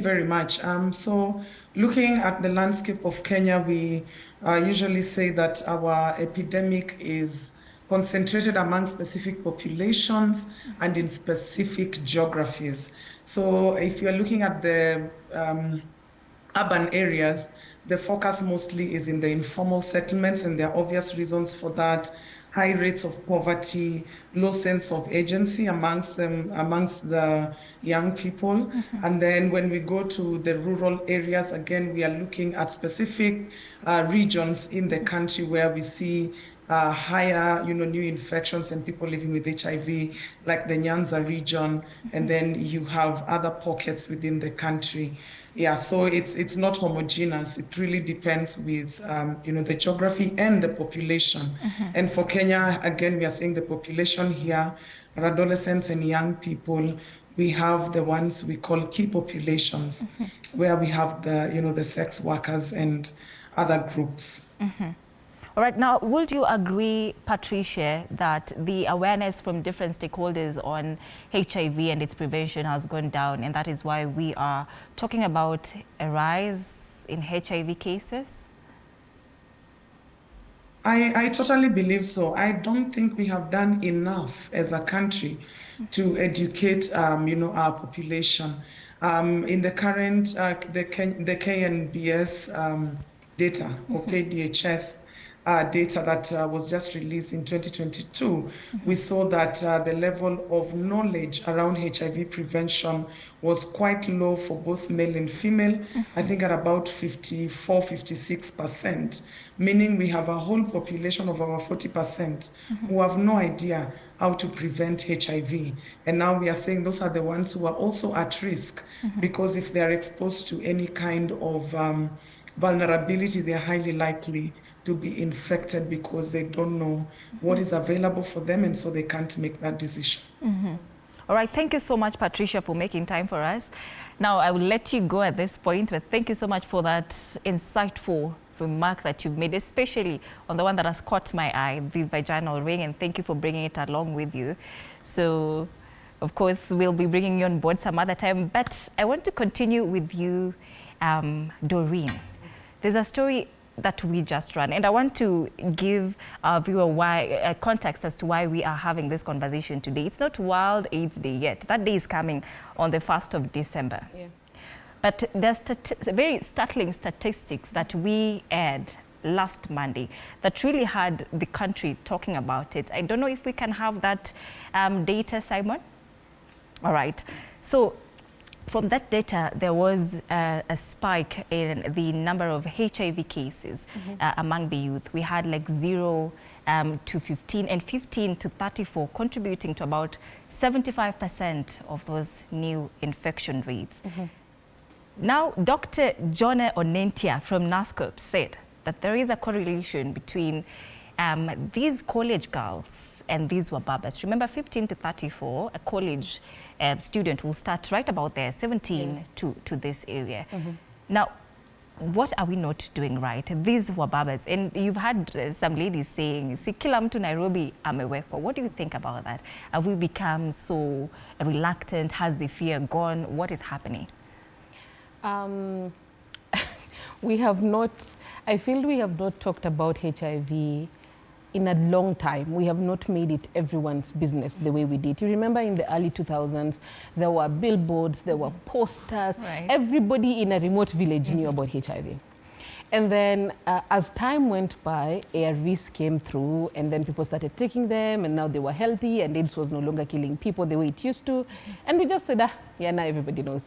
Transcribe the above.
very much. So looking at the landscape of Kenya, we usually say that our epidemic is concentrated among specific populations and in specific geographies. So if you're looking at the urban areas, the focus mostly is in the informal settlements, and there are obvious reasons for that. High rates of poverty, low sense of agency amongst the young people. And then when we go to the rural areas, again, we are looking at specific regions in the country where we see higher, new infections and people living with HIV, like the Nyanza region, and then you have other pockets within the country. Yeah, so it's not homogeneous. It really depends with, the geography and the population. And for Kenya, again, we are saying the population here, are adolescents and young people. We have the ones we call key populations, where we have the sex workers and other groups. All right, now, would you agree, Patricia, that the awareness from different stakeholders on HIV and its prevention has gone down, and that is why we are talking about a rise in HIV cases? I totally believe so. I don't think we have done enough as a country to educate, our population. In the current, the KNBS data, okay, DHS data that was just released in 2022, we saw that the level of knowledge around HIV prevention was quite low for both male and female, I think at about 54, 56%, meaning we have a whole population of over 40% who have no idea how to prevent HIV. And now we are saying those are the ones who are also at risk, because if they are exposed to any kind of vulnerability, they're highly likely to be infected because they don't know what is available for them, and so they can't make that decision. All right, thank you so much, Patricia, for making time for us. Now, I will let you go at this point, but thank you so much for that insightful remark that you've made, especially on the one that has caught my eye, the vaginal ring, and thank you for bringing it along with you. So, of course, we'll be bringing you on board some other time, but I want to continue with you, Doreen. There's a story that we just ran, and I want to give our viewer context as to why we are having this conversation today. It's not World AIDS Day yet. That day is coming on the 1st of December. Yeah. But there's very startling statistics that we had last Monday that really had the country talking about it. I don't know if we can have that data, Simon? All right. So, from that data, there was a spike in the number of HIV cases among the youth. We had like 0 to 15 and 15 to 34, contributing to about 75% of those new infection rates. Now, Dr. Jone Onentia from NASCOP said that there is a correlation between these college girls and these were BABAs. Remember, 15 to 34, a college student will start right about there, 17 to this area. Now, what are we not doing right? These were BABAs. And you've had some ladies saying, si kila mtu Nairobi amewekwa. What do you think about that? Have we become so reluctant? Has the fear gone? What is happening? We have not, I feel we have not talked about HIV in a long time. We have not made it everyone's business the way we did. You remember in the early 2000s, there were billboards, there were posters. Right. Everybody in a remote village knew about HIV. And then as time went by, ARVs came through, and then people started taking them, and now they were healthy, and AIDS was no longer killing people the way it used to. And we just said, yeah, now everybody knows.